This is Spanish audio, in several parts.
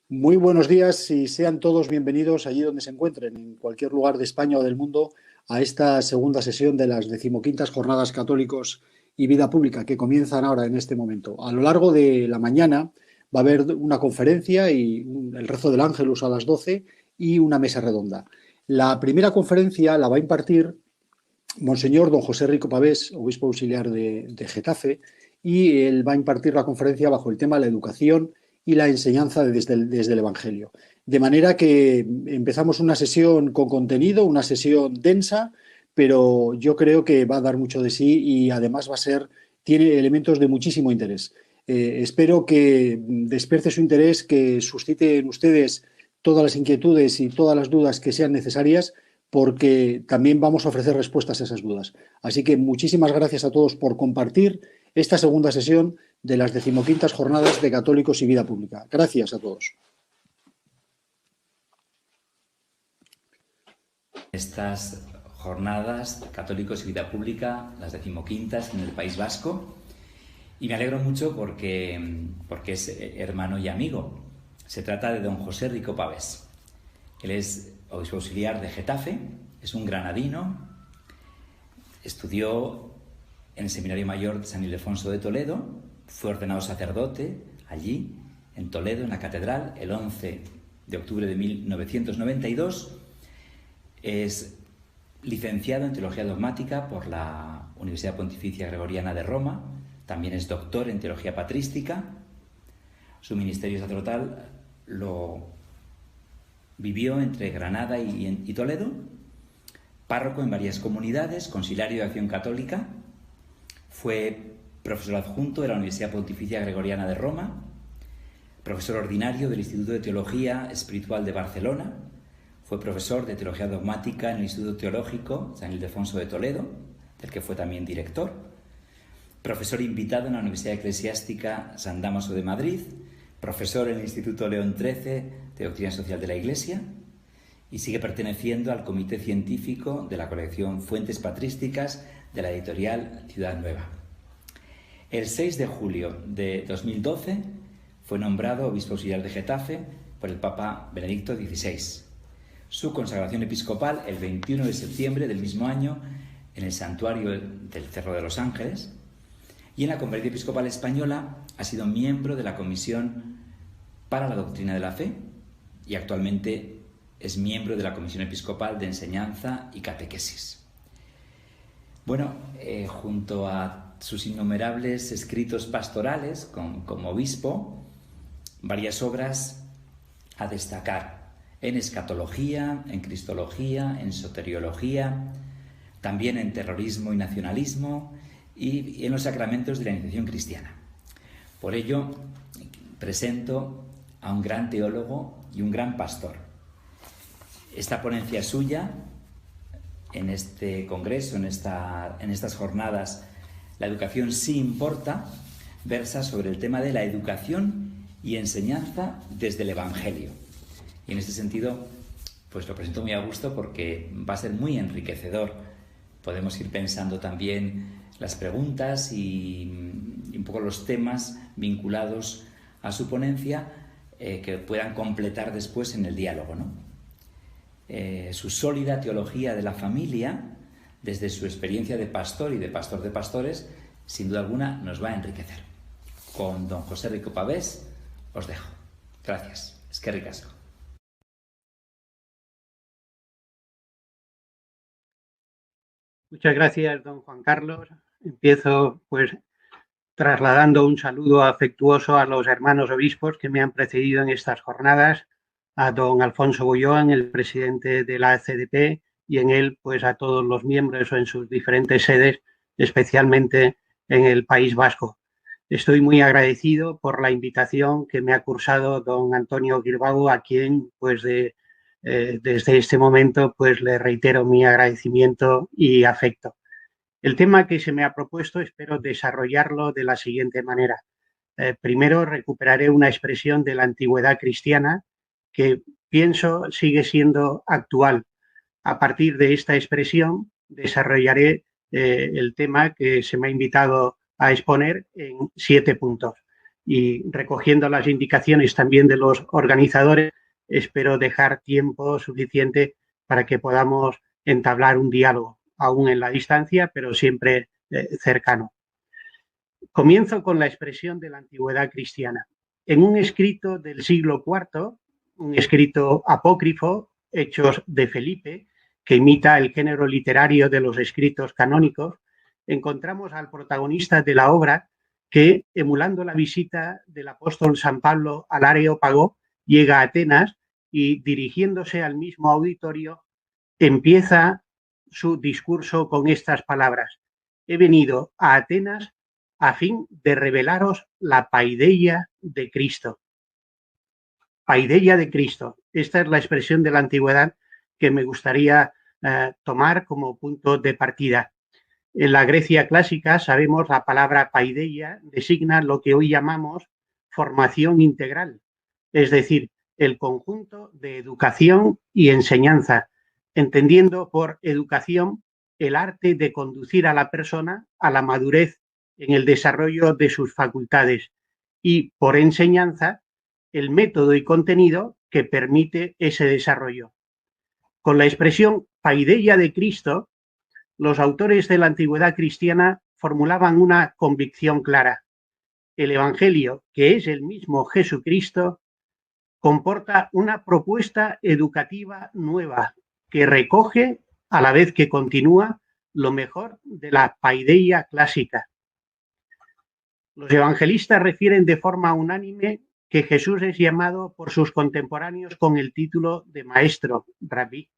Muy buenos días y sean todos bienvenidos allí donde se encuentren, en cualquier lugar de España o del mundo, a esta segunda sesión de las 15ª Jornadas Católicos y Vida Pública que comienzan ahora en este momento. A lo largo de la mañana va a haber una conferencia y el rezo del Ángelus a las 12 y una mesa redonda. La primera conferencia la va a impartir Monseñor don José Rico Pavés, obispo auxiliar de Getafe, y él va a impartir la conferencia bajo el tema la educación y la enseñanza desde el Evangelio. De manera que empezamos una sesión con contenido, una sesión densa, pero yo creo que va a dar mucho de sí y además tiene elementos de muchísimo interés. Espero que despierte su interés, que suscite en ustedes todas las inquietudes y todas las dudas que sean necesarias, porque también vamos a ofrecer respuestas a esas dudas. Así que muchísimas gracias a todos por compartir esta segunda sesión de las 15ª Jornadas de Católicos y Vida Pública. Gracias a todos. Estas jornadas Católicos y Vida Pública, las 15ª en el País Vasco, y me alegro mucho porque es hermano y amigo. Se trata de don José Rico Pavés. Él es obispo auxiliar de Getafe, es un granadino, estudió en el Seminario Mayor de San Ildefonso de Toledo, fue ordenado sacerdote allí, en Toledo, en la catedral, el 11 de octubre de 1992. Es licenciado en Teología Dogmática por la Universidad Pontificia Gregoriana de Roma, también es doctor en Teología Patrística. Su ministerio sacerdotal lo vivió entre Granada y Toledo, párroco en varias comunidades, conciliario de Acción Católica, fue profesor adjunto de la Universidad Pontificia Gregoriana de Roma, profesor ordinario del Instituto de Teología Espiritual de Barcelona, fue profesor de Teología Dogmática en el Instituto Teológico San Ildefonso de Toledo, del que fue también director, profesor invitado en la Universidad Eclesiástica San Dámaso de Madrid, profesor en el Instituto León XIII de Doctrina Social de la Iglesia, y sigue perteneciendo al Comité Científico de la colección Fuentes Patrísticas de la editorial Ciudad Nueva. El 6 de julio de 2012 fue nombrado obispo auxiliar de Getafe por el Papa Benedicto XVI. Su consagración episcopal el 21 de septiembre del mismo año en el santuario del Cerro de los Ángeles, y en la Conferencia Episcopal Española ha sido miembro de la Comisión para la Doctrina de la Fe y actualmente es miembro de la Comisión Episcopal de Enseñanza y Catequesis. Bueno, junto a sus innumerables escritos pastorales como obispo, varias obras a destacar en escatología, en cristología, en soteriología, también en terrorismo y nacionalismo y en los sacramentos de la iniciación cristiana. Por ello, presento a un gran teólogo y un gran pastor. Esta ponencia suya, en este congreso, en estas jornadas, La educación sí importa, versa sobre el tema de la educación y enseñanza desde el Evangelio. Y en este sentido, pues lo presento muy a gusto porque va a ser muy enriquecedor. Podemos ir pensando también las preguntas y un poco los temas vinculados a su ponencia que puedan completar después en el diálogo, ¿no? Su sólida teología de la familia, desde su experiencia de pastor y de pastor de pastores, sin duda alguna nos va a enriquecer. Con don José Rico Pavés os dejo. Gracias. Eskerrik asko. Muchas gracias, don Juan Carlos. Empiezo pues trasladando un saludo afectuoso a los hermanos obispos que me han precedido en estas jornadas, a don Alfonso Bulloan, el presidente de la CDP, y en él pues a todos los miembros en sus diferentes sedes, especialmente en el País Vasco. Estoy muy agradecido por la invitación que me ha cursado don Antonio Guilbau, a quien pues desde este momento pues le reitero mi agradecimiento y afecto. El tema que se me ha propuesto espero desarrollarlo de la siguiente manera. Primero recuperaré una expresión de la antigüedad cristiana que pienso sigue siendo actual. A partir de esta expresión desarrollaré el tema que se me ha invitado a exponer en 7 puntos. y recogiendo las indicaciones también de los organizadores, espero dejar tiempo suficiente para que podamos entablar un diálogo, aún en la distancia, pero siempre cercano. Comienzo con la expresión de la antigüedad cristiana. En un escrito del siglo IV, un escrito apócrifo, Hechos de Felipe, que imita el género literario de los escritos canónicos, encontramos al protagonista de la obra que, emulando la visita del apóstol San Pablo al Areópago, llega a Atenas y, dirigiéndose al mismo auditorio, empieza su discurso con estas palabras: he venido a Atenas a fin de revelaros la paideia de Cristo. Paideia de Cristo. Esta es la expresión de la antigüedad que me gustaría tomar como punto de partida. En la Grecia clásica, sabemos, la palabra paideia designa lo que hoy llamamos formación integral, es decir, el conjunto de educación y enseñanza, entendiendo por educación el arte de conducir a la persona a la madurez en el desarrollo de sus facultades, y por enseñanza el método y contenido que permite ese desarrollo. Con la expresión paideia de Cristo, los autores de la antigüedad cristiana formulaban una convicción clara: el Evangelio, que es el mismo Jesucristo, comporta una propuesta educativa nueva que recoge, a la vez que continúa, lo mejor de la paideia clásica. Los evangelistas refieren de forma unánime que Jesús es llamado por sus contemporáneos con el título de maestro, rabí.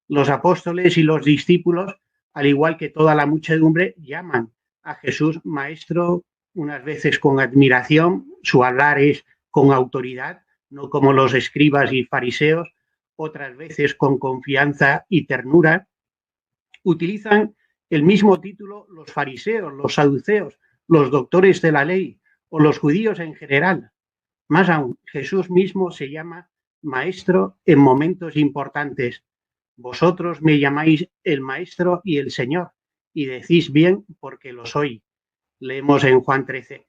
Los apóstoles y los discípulos, al igual que toda la muchedumbre, llaman a Jesús maestro, unas veces con admiración, su hablar es con autoridad, no como los escribas y fariseos, otras veces con confianza y ternura. Utilizan el mismo título los fariseos, los saduceos, los doctores de la ley o los judíos en general. Más aún, Jesús mismo se llama maestro en momentos importantes. Vosotros me llamáis el maestro y el Señor, y decís bien porque lo soy. Leemos en Juan 13.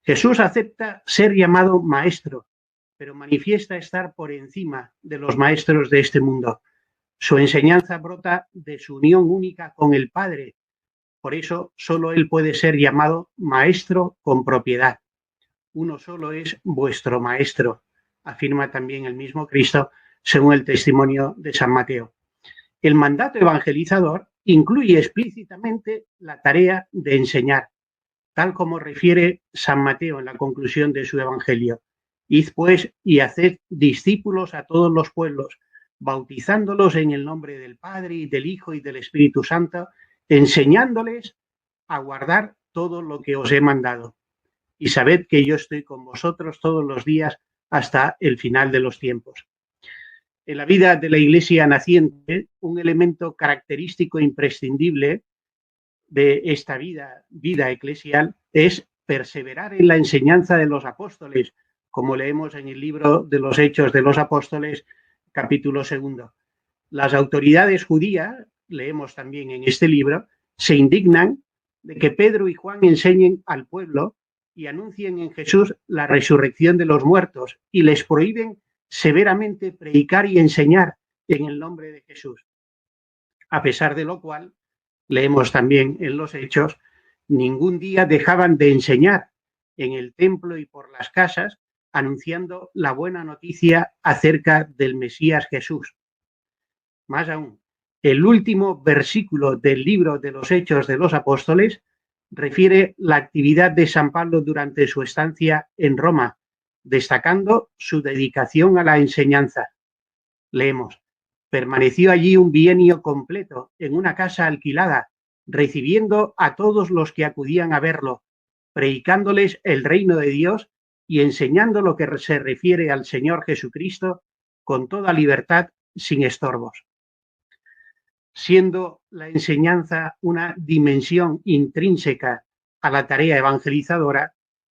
Jesús acepta ser llamado maestro, pero manifiesta estar por encima de los maestros de este mundo. Su enseñanza brota de su unión única con el Padre. Por eso solo Él puede ser llamado maestro con propiedad. Uno solo es vuestro maestro, afirma también el mismo Cristo, según el testimonio de San Mateo. El mandato evangelizador incluye explícitamente la tarea de enseñar, tal como refiere San Mateo en la conclusión de su evangelio. Id pues y haced discípulos a todos los pueblos, bautizándolos en el nombre del Padre y del Hijo y del Espíritu Santo, enseñándoles a guardar todo lo que os he mandado. Y sabed que yo estoy con vosotros todos los días hasta el final de los tiempos. En la vida de la Iglesia naciente, un elemento característico imprescindible de esta vida eclesial es perseverar en la enseñanza de los apóstoles, como leemos en el libro de los Hechos de los Apóstoles, capítulo 2. Las autoridades judías, leemos también en este libro, se indignan de que Pedro y Juan enseñen al pueblo y anuncien en Jesús la resurrección de los muertos, y les prohíben severamente predicar y enseñar en el nombre de Jesús. A pesar de lo cual, leemos también en los Hechos, ningún día dejaban de enseñar en el templo y por las casas, anunciando la buena noticia acerca del Mesías Jesús. Más aún, el último versículo del libro de los Hechos de los Apóstoles refiere la actividad de San Pablo durante su estancia en Roma, destacando su dedicación a la enseñanza. Leemos: permaneció allí un bienio completo en una casa alquilada, recibiendo a todos los que acudían a verlo, predicándoles el reino de Dios y enseñando lo que se refiere al Señor Jesucristo con toda libertad, sin estorbos. Siendo la enseñanza una dimensión intrínseca a la tarea evangelizadora,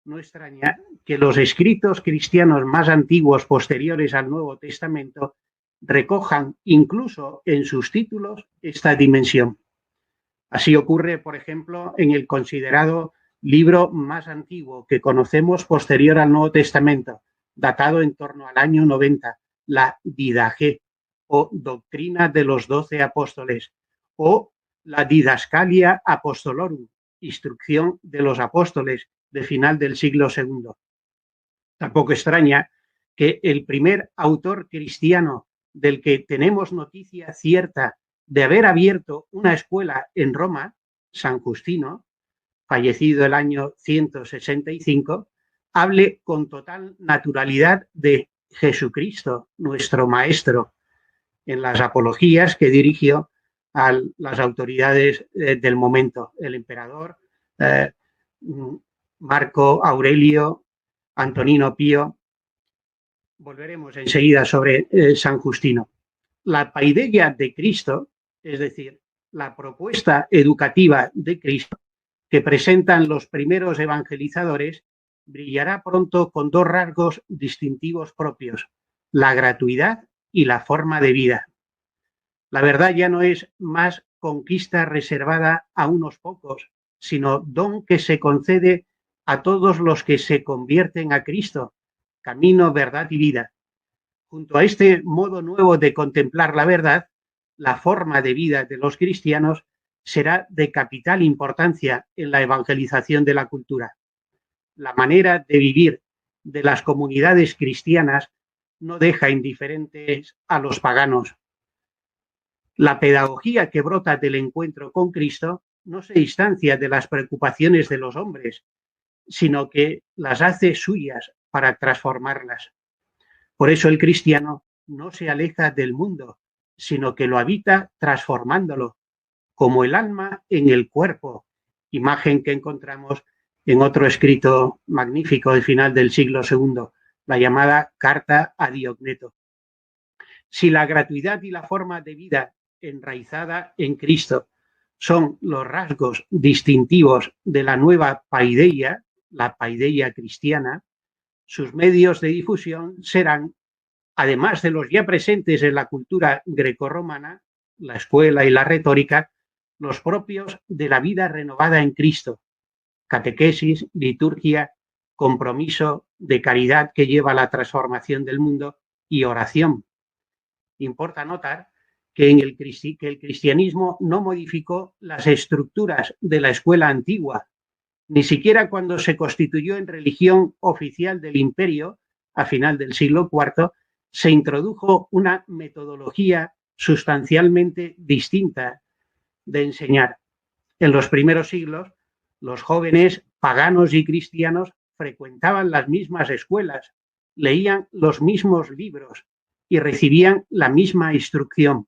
no extraña que los escritos cristianos más antiguos posteriores al Nuevo Testamento recojan incluso en sus títulos esta dimensión. Así ocurre, por ejemplo, en el considerado libro más antiguo que conocemos posterior al Nuevo Testamento, datado en torno al año 90, la Didache, o Doctrina de los 12 Apóstoles, o la Didascalia Apostolorum, Instrucción de los Apóstoles, de final del siglo II. Tampoco extraña que el primer autor cristiano del que tenemos noticia cierta de haber abierto una escuela en Roma, San Justino, fallecido el año 165, hable con total naturalidad de Jesucristo, nuestro Maestro, en las apologías que dirigió a las autoridades del momento, el emperador Marco Aurelio, Antonino Pío. Volveremos enseguida sobre San Justino. La paideia de Cristo, es decir, la propuesta educativa de Cristo que presentan los primeros evangelizadores, brillará pronto con dos rasgos distintivos propios: la gratuidad y la forma de vida. La verdad ya no es más conquista reservada a unos pocos, sino don que se concede a todos los que se convierten a Cristo, camino, verdad y vida. Junto a este modo nuevo de contemplar la verdad, la forma de vida de los cristianos será de capital importancia en la evangelización de la cultura. La manera de vivir de las comunidades cristianas no deja indiferentes a los paganos. La pedagogía que brota del encuentro con Cristo no se distancia de las preocupaciones de los hombres, sino que las hace suyas para transformarlas. Por eso el cristiano no se aleja del mundo, sino que lo habita transformándolo, como el alma en el cuerpo, imagen que encontramos en otro escrito magnífico del final del siglo II, la llamada Carta a Diogneto. Si la gratuidad y la forma de vida enraizada en Cristo son los rasgos distintivos de la nueva paideia, la paideia cristiana, sus medios de difusión serán, además de los ya presentes en la cultura grecorromana, la escuela y la retórica, los propios de la vida renovada en Cristo: catequesis, liturgia, compromiso de caridad que lleva a la transformación del mundo y oración. Importa notar que el cristianismo no modificó las estructuras de la escuela antigua, ni siquiera cuando se constituyó en religión oficial del imperio, a final del siglo IV, se introdujo una metodología sustancialmente distinta de enseñar. En los primeros siglos, los jóvenes paganos y cristianos frecuentaban las mismas escuelas, leían los mismos libros y recibían la misma instrucción.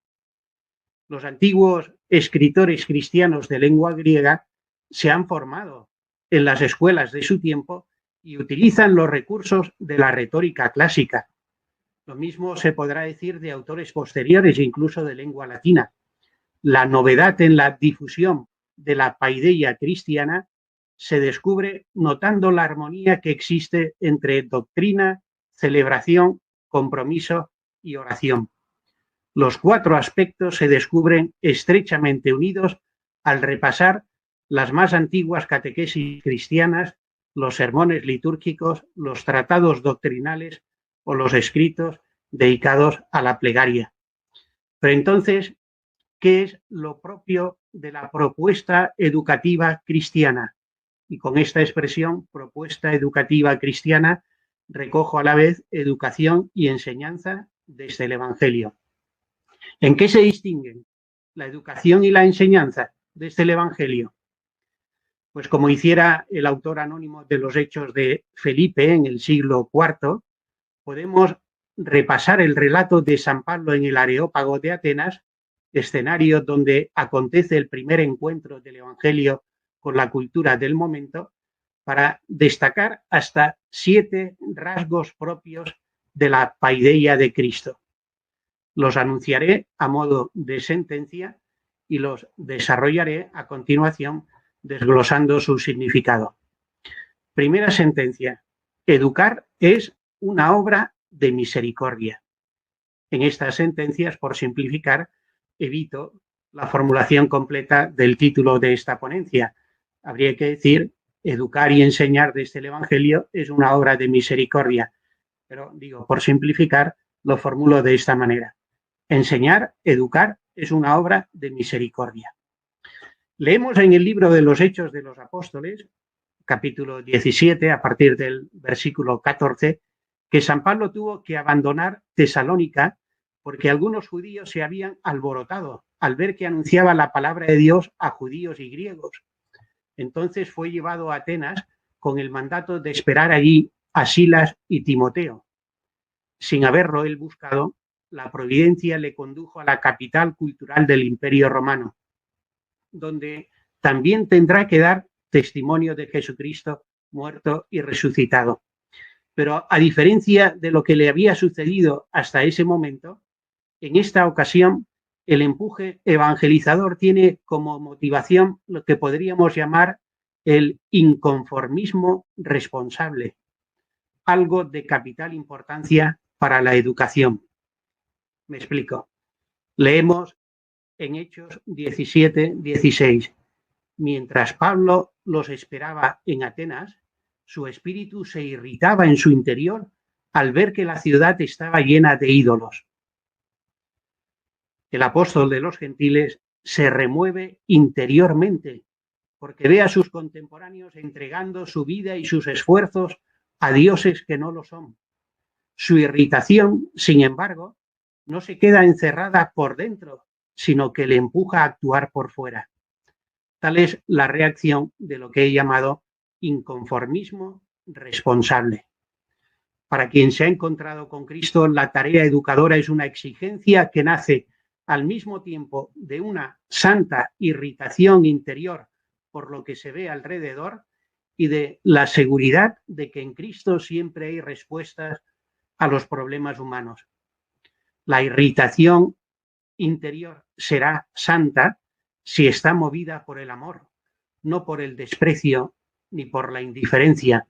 Los antiguos escritores cristianos de lengua griega se han formado en las escuelas de su tiempo y utilizan los recursos de la retórica clásica. Lo mismo se podrá decir de autores posteriores, incluso de lengua latina. La novedad en la difusión de la paideia cristiana se descubre notando la armonía que existe entre doctrina, celebración, compromiso y oración. Los cuatro aspectos se descubren estrechamente unidos al repasar las más antiguas catequesis cristianas, los sermones litúrgicos, los tratados doctrinales o los escritos dedicados a la plegaria. Pero entonces, ¿qué es lo propio de la propuesta educativa cristiana? Y con esta expresión, propuesta educativa cristiana, recojo a la vez educación y enseñanza desde el Evangelio. ¿En qué se distinguen la educación y la enseñanza desde el Evangelio? Pues como hiciera el autor anónimo de los Hechos de Felipe en el siglo IV, podemos repasar el relato de San Pablo en el Areópago de Atenas, escenario donde acontece el primer encuentro del Evangelio con la cultura del momento, para destacar hasta 7 rasgos propios de la paideia de Cristo. Los anunciaré a modo de sentencia y los desarrollaré a continuación desglosando su significado. Primera sentencia: educar es una obra de misericordia. En estas sentencias, por simplificar, evito la formulación completa del título de esta ponencia. Habría que decir educar y enseñar desde el Evangelio es una obra de misericordia. Pero digo, por simplificar, lo formulo de esta manera. Enseñar, educar, es una obra de misericordia. Leemos en el libro de los Hechos de los Apóstoles, capítulo 17, a partir del versículo 14, que San Pablo tuvo que abandonar Tesalónica porque algunos judíos se habían alborotado al ver que anunciaba la palabra de Dios a judíos y griegos. Entonces fue llevado a Atenas con el mandato de esperar allí a Silas y Timoteo. Sin haberlo él buscado, la providencia le condujo a la capital cultural del Imperio Romano, donde también tendrá que dar testimonio de Jesucristo muerto y resucitado. Pero a diferencia de lo que le había sucedido hasta ese momento, en esta ocasión el empuje evangelizador tiene como motivación lo que podríamos llamar el inconformismo responsable, algo de capital importancia para la educación. Me explico. Leemos en Hechos 17, 16. Mientras Pablo los esperaba en Atenas, su espíritu se irritaba en su interior al ver que la ciudad estaba llena de ídolos. El apóstol de los gentiles se remueve interiormente porque ve a sus contemporáneos entregando su vida y sus esfuerzos a dioses que no lo son. Su irritación, sin embargo, no se queda encerrada por dentro, sino que le empuja a actuar por fuera. Tal es la reacción de lo que he llamado inconformismo responsable. Para quien se ha encontrado con Cristo, la tarea educadora es una exigencia que nace al mismo tiempo de una santa irritación interior por lo que se ve alrededor y de la seguridad de que en Cristo siempre hay respuestas a los problemas humanos. La irritación interior será santa si está movida por el amor, no por el desprecio ni por la indiferencia.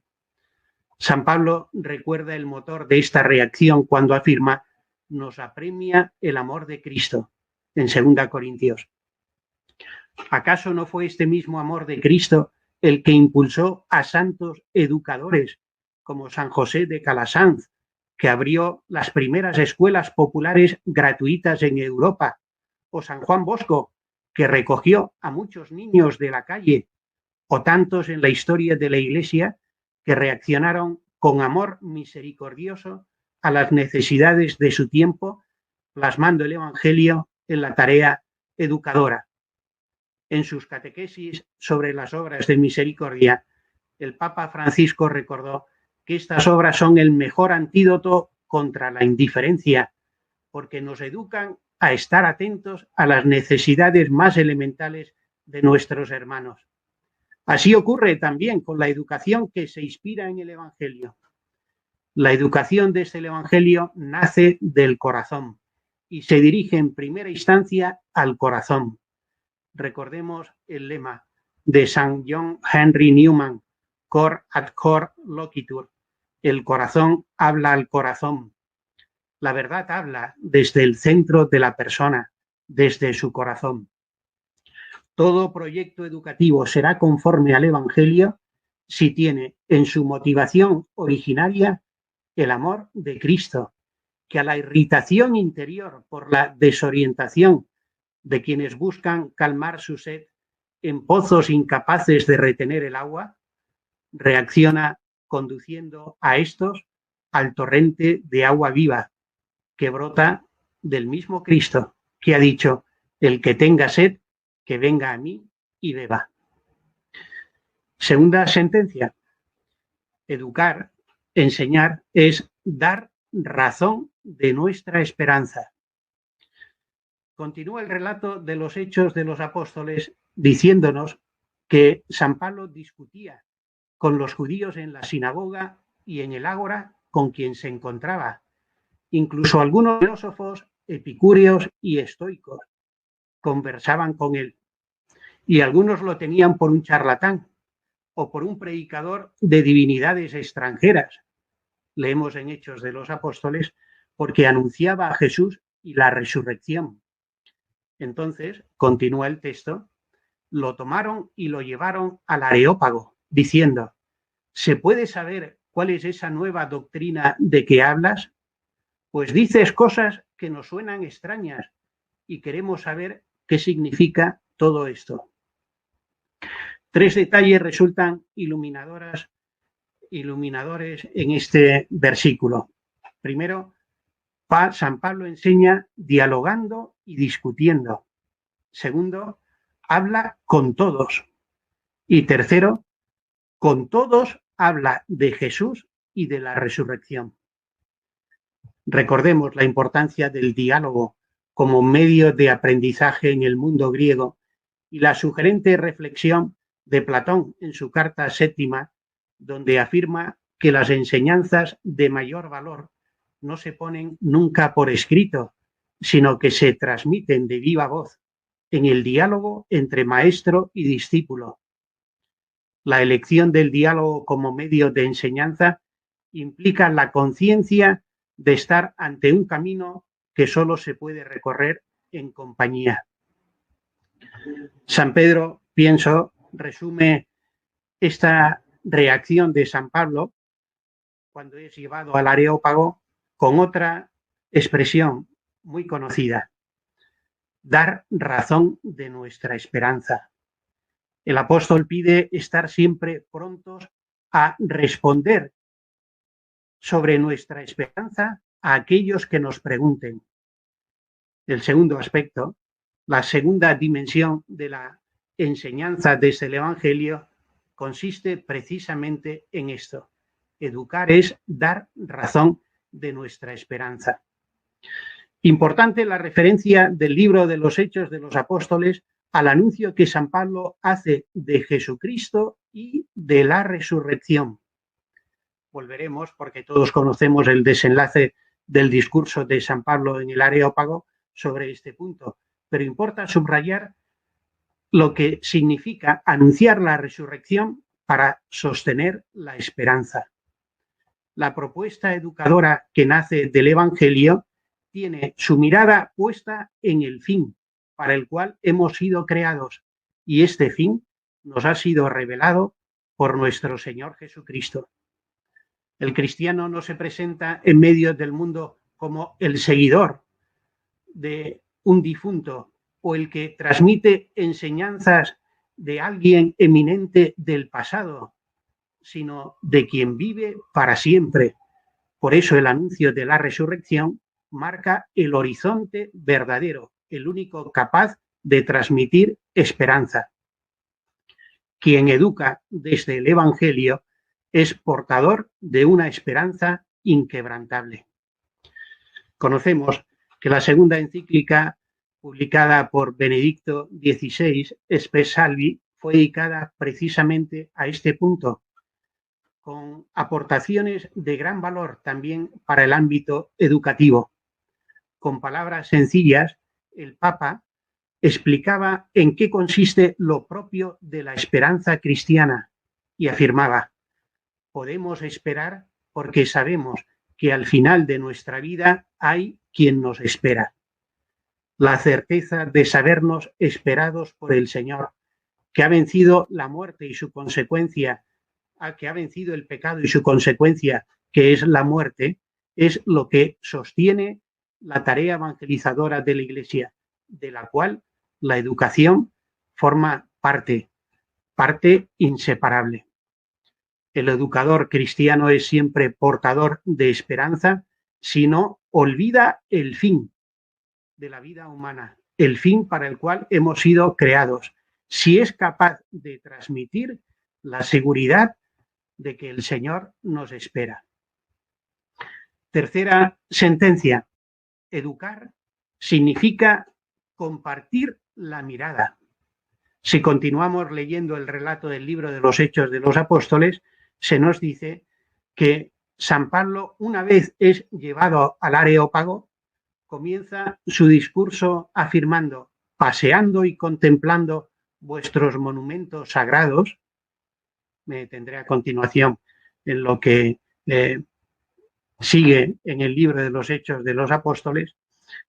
San Pablo recuerda el motor de esta reacción cuando afirma: nos apremia el amor de Cristo, en 2 Corintios. ¿Acaso no fue este mismo amor de Cristo el que impulsó a santos educadores como San José de Calasanz, que abrió las primeras escuelas populares gratuitas en Europa, o San Juan Bosco, que recogió a muchos niños de la calle, o tantos en la historia de la Iglesia que reaccionaron con amor misericordioso a las necesidades de su tiempo, plasmando el Evangelio en la tarea educadora? En sus catequesis sobre las obras de misericordia, el Papa Francisco recordó que estas obras son el mejor antídoto contra la indiferencia, porque nos educan a estar atentos a las necesidades más elementales de nuestros hermanos. Así ocurre también con la educación que se inspira en el Evangelio. La educación desde el Evangelio nace del corazón y se dirige en primera instancia al corazón. Recordemos el lema de San John Henry Newman, Cor ad cor loquitur, el corazón habla al corazón. La verdad habla desde el centro de la persona, desde su corazón. Todo proyecto educativo será conforme al Evangelio si tiene en su motivación originaria el amor de Cristo, que a la irritación interior por la desorientación de quienes buscan calmar su sed en pozos incapaces de retener el agua, reacciona conduciendo a estos al torrente de agua viva que brota del mismo Cristo, que ha dicho: el que tenga sed, que venga a mí y beba. Segunda sentencia: educar, enseñar, es dar razón de nuestra esperanza. Continúa el relato de los Hechos de los Apóstoles diciéndonos que San Pablo discutía con los judíos en la sinagoga y en el ágora con quien se encontraba. Incluso algunos filósofos epicúreos y estoicos conversaban con él, y algunos lo tenían por un charlatán o por un predicador de divinidades extranjeras. Leemos en Hechos de los Apóstoles, porque anunciaba a Jesús y la resurrección. Entonces, continúa el texto, lo tomaron y lo llevaron al Areópago, diciendo: ¿se puede saber cuál es esa nueva doctrina de que hablas? Pues dices cosas que nos suenan extrañas y queremos saber qué significa todo esto. 3 detalles resultan iluminadores en este versículo. Primero, San Pablo enseña dialogando y discutiendo. Segundo, habla con todos. Y tercero, con todos habla de Jesús y de la resurrección. Recordemos la importancia del diálogo como medio de aprendizaje en el mundo griego y la sugerente reflexión de Platón en su carta 7, donde afirma que las enseñanzas de mayor valor no se ponen nunca por escrito, sino que se transmiten de viva voz en el diálogo entre maestro y discípulo. La elección del diálogo como medio de enseñanza implica la conciencia de estar ante un camino que solo se puede recorrer en compañía. San Pedro, pienso, resume esta reacción de San Pablo cuando es llevado al Areópago con otra expresión muy conocida: dar razón de nuestra esperanza. El apóstol pide estar siempre prontos a responder sobre nuestra esperanza a aquellos que nos pregunten. El segundo aspecto, la segunda dimensión de la enseñanza desde el Evangelio, consiste precisamente en esto. Educar es dar razón de nuestra esperanza. Importante la referencia del libro de los Hechos de los Apóstoles al anuncio que San Pablo hace de Jesucristo y de la resurrección. Volveremos, porque todos conocemos el desenlace del discurso de San Pablo en el Areópago sobre este punto, pero importa subrayar lo que significa anunciar la resurrección para sostener la esperanza. La propuesta educadora que nace del Evangelio tiene su mirada puesta en el fin para el cual hemos sido creados, y este fin nos ha sido revelado por nuestro Señor Jesucristo. El cristiano no se presenta en medio del mundo como el seguidor de un difunto o el que transmite enseñanzas de alguien eminente del pasado, sino de quien vive para siempre. Por eso el anuncio de la resurrección marca el horizonte verdadero, el único capaz de transmitir esperanza. Quien educa desde el Evangelio es portador de una esperanza inquebrantable. Conocemos que la segunda encíclica publicada por Benedicto XVI, Spes Salvi, fue dedicada precisamente a este punto, con aportaciones de gran valor también para el ámbito educativo. Con palabras sencillas, el Papa explicaba en qué consiste lo propio de la esperanza cristiana y afirmaba: podemos esperar porque sabemos que al final de nuestra vida hay quien nos espera. La certeza de sabernos esperados por el Señor, que ha vencido la muerte y su consecuencia, que ha vencido el pecado y su consecuencia, que es la muerte, es lo que sostiene la tarea evangelizadora de la Iglesia, de la cual la educación forma parte inseparable. El educador cristiano es siempre portador de esperanza si no olvida el fin de la vida humana, el fin para el cual hemos sido creados, si es capaz de transmitir la seguridad de que el Señor nos espera. Tercera sentencia: educar significa compartir la mirada. Si continuamos leyendo el relato del libro de los Hechos de los Apóstoles, se nos dice que San Pablo, una vez es llevado al Areópago, comienza su discurso afirmando: paseando y contemplando vuestros monumentos sagrados. Me detendré a continuación en lo que sigue en el libro de los Hechos de los Apóstoles,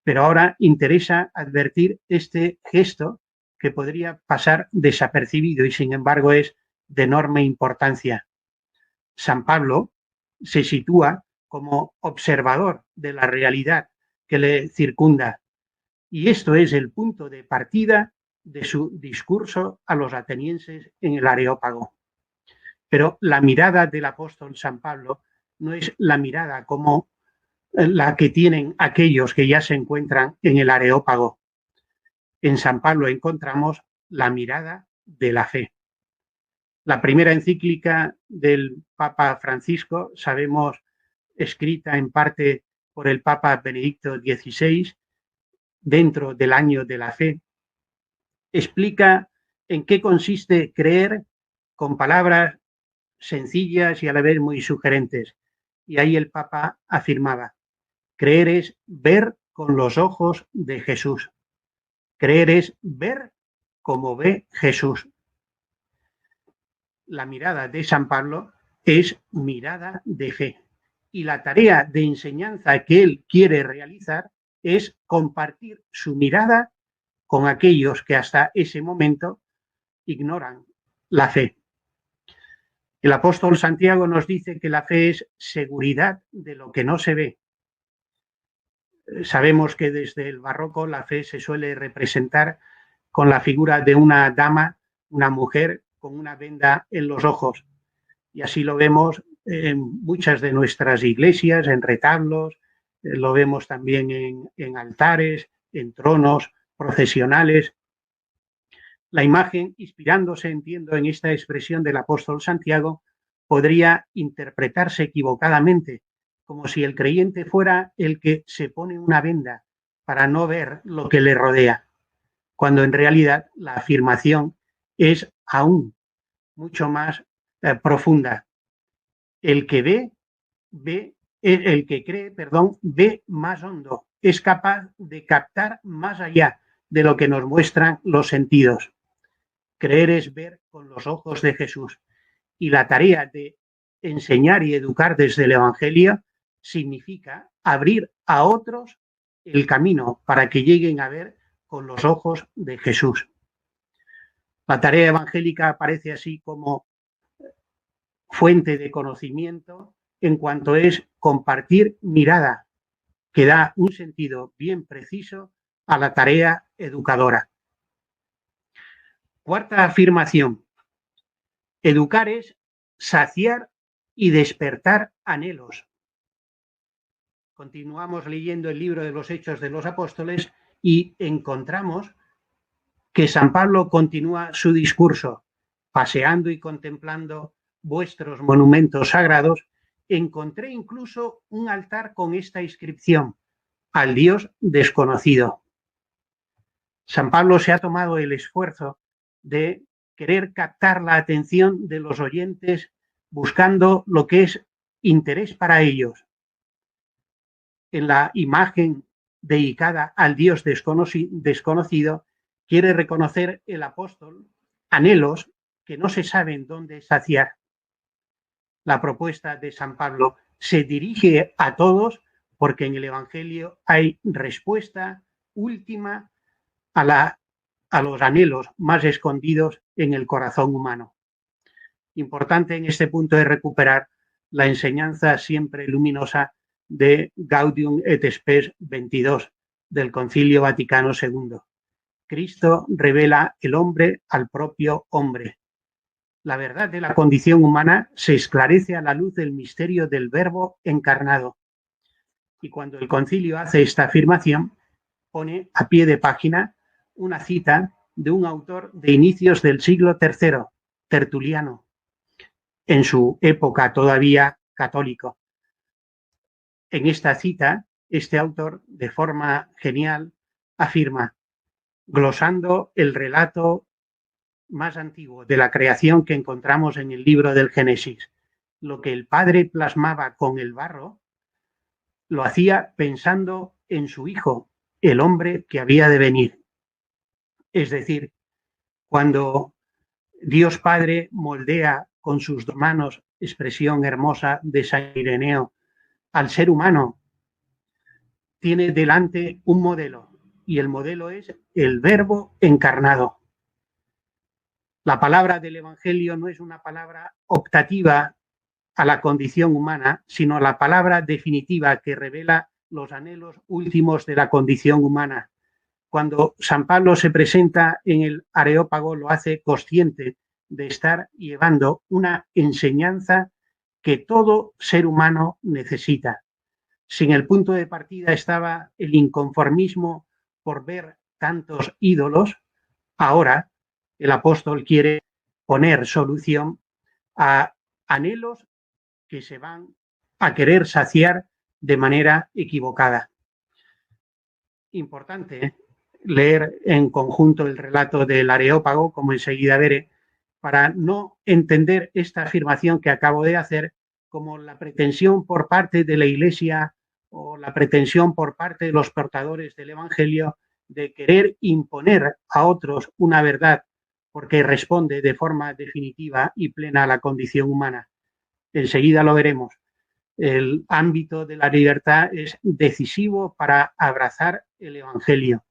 pero ahora interesa advertir este gesto que podría pasar desapercibido y sin embargo es de enorme importancia. San Pablo se sitúa como observador de la realidad que le circunda, y esto es el punto de partida de su discurso a los atenienses en el Areópago. Pero la mirada del apóstol San Pablo no es la mirada como la que tienen aquellos que ya se encuentran en el Areópago. En San Pablo encontramos la mirada de la fe. La primera encíclica del Papa Francisco, sabemos, escrita en parte por el Papa Benedicto XVI, dentro del año de la fe, explica en qué consiste creer con palabras sencillas y a la vez muy sugerentes. Y ahí el Papa afirmaba: creer es ver con los ojos de Jesús. Creer es ver como ve Jesús. La mirada de San Pablo es mirada de fe. Y la tarea de enseñanza que él quiere realizar es compartir su mirada con aquellos que hasta ese momento ignoran la fe. El apóstol Santiago nos dice que la fe es seguridad de lo que no se ve. Sabemos que desde el barroco la fe se suele representar con la figura de una dama, una mujer con una venda en los ojos. Y así lo vemos en muchas de nuestras iglesias, en retablos, lo vemos también en altares, en tronos procesionales. La imagen, inspirándose, entiendo, en esta expresión del apóstol Santiago, podría interpretarse equivocadamente, como si el creyente fuera el que se pone una venda para no ver lo que le rodea, cuando en realidad la afirmación es aún mucho más profunda. El que cree, ve más hondo, es capaz de captar más allá de lo que nos muestran los sentidos. Creer es ver con los ojos de Jesús. Y la tarea de enseñar y educar desde el Evangelio significa abrir a otros el camino para que lleguen a ver con los ojos de Jesús. La tarea evangélica aparece así como fuente de conocimiento en cuanto es compartir mirada, que da un sentido bien preciso a la tarea educadora. Cuarta afirmación: educar es saciar y despertar anhelos. Continuamos leyendo el libro de los Hechos de los Apóstoles y encontramos que San Pablo continúa su discurso: paseando y contemplando vuestros monumentos sagrados, encontré incluso un altar con esta inscripción: al Dios desconocido. San Pablo se ha tomado el esfuerzo de querer captar la atención de los oyentes buscando lo que es interés para ellos. En la imagen dedicada al Dios desconocido, quiere reconocer el apóstol anhelos que no se saben dónde saciar. La propuesta de San Pablo se dirige a todos porque en el Evangelio hay respuesta última a los anhelos más escondidos en el corazón humano. Importante en este punto es recuperar la enseñanza siempre luminosa de Gaudium et Spes 22 del Concilio Vaticano II. Cristo revela el hombre al propio hombre. La verdad de la condición humana se esclarece a la luz del misterio del Verbo encarnado. Y cuando el concilio hace esta afirmación, pone a pie de página una cita de un autor de inicios del siglo III, Tertuliano, en su época todavía católico. En esta cita, este autor, de forma genial, afirma, glosando el relato más antiguo de la creación que encontramos en el libro del Génesis: lo que el Padre plasmaba con el barro, lo hacía pensando en su Hijo, el hombre que había de venir. Es decir, cuando Dios Padre moldea con sus manos, expresión hermosa de San Ireneo, al ser humano, tiene delante un modelo, y el modelo es el Verbo encarnado. La palabra del Evangelio no es una palabra optativa a la condición humana, sino la palabra definitiva que revela los anhelos últimos de la condición humana. Cuando San Pablo se presenta en el Areópago, lo hace consciente de estar llevando una enseñanza que todo ser humano necesita. Si en el punto de partida estaba el inconformismo por ver tantos ídolos, ahora el apóstol quiere poner solución a anhelos que se van a querer saciar de manera equivocada. Importante leer en conjunto el relato del Areópago, como enseguida veré, para no entender esta afirmación que acabo de hacer como la pretensión por parte de la Iglesia o la pretensión por parte de los portadores del Evangelio de querer imponer a otros una verdad porque responde de forma definitiva y plena a la condición humana. Enseguida lo veremos. El ámbito de la libertad es decisivo para abrazar el Evangelio.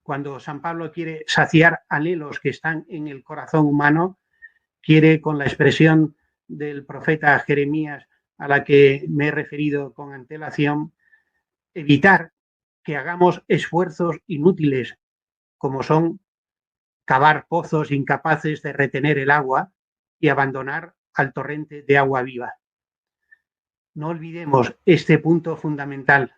Cuando San Pablo quiere saciar anhelos que están en el corazón humano, quiere, con la expresión del profeta Jeremías a la que me he referido con antelación, evitar que hagamos esfuerzos inútiles, como son cavar pozos incapaces de retener el agua y abandonar al torrente de agua viva. No olvidemos este punto fundamental.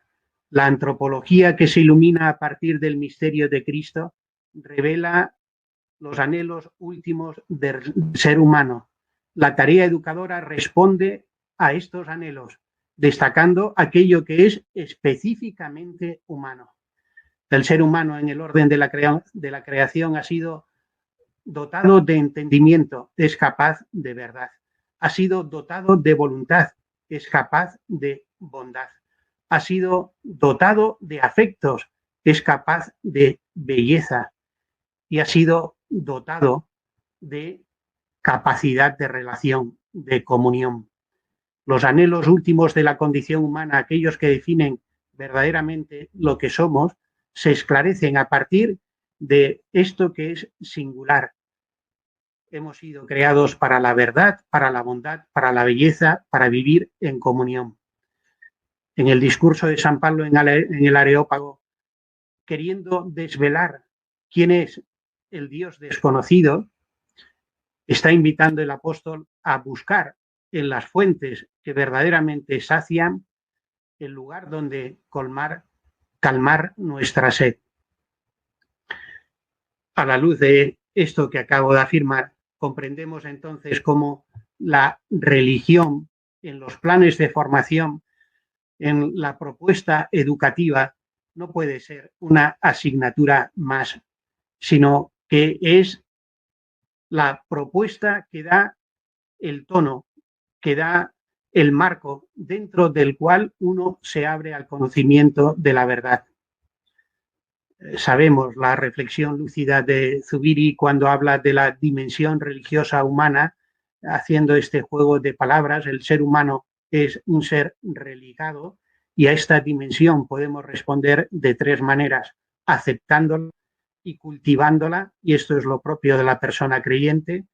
La antropología que se ilumina a partir del misterio de Cristo revela los anhelos últimos del ser humano. La tarea educadora responde a estos anhelos, destacando aquello que es específicamente humano. El ser humano en el orden de la creación ha sido dotado de entendimiento, es capaz de verdad. Ha sido dotado de voluntad, es capaz de bondad. Ha sido dotado de afectos, es capaz de belleza y ha sido dotado de capacidad de relación, de comunión. Los anhelos últimos de la condición humana, aquellos que definen verdaderamente lo que somos, se esclarecen a partir de esto que es singular. Hemos sido creados para la verdad, para la bondad, para la belleza, para vivir en comunión. En el discurso de San Pablo en el Areópago, queriendo desvelar quién es el Dios desconocido, está invitando el apóstol a buscar en las fuentes que verdaderamente sacian el lugar donde calmar nuestra sed. A la luz de esto que acabo de afirmar, comprendemos entonces cómo la religión en los planes de formación, en la propuesta educativa, no puede ser una asignatura más, sino que es la propuesta que da el tono, que da el marco dentro del cual uno se abre al conocimiento de la verdad. Sabemos la reflexión lúcida de Zubiri cuando habla de la dimensión religiosa humana, haciendo este juego de palabras. El ser humano es un ser religado y a esta dimensión podemos responder de tres maneras: aceptándola y cultivándola, y esto es lo propio de la persona creyente.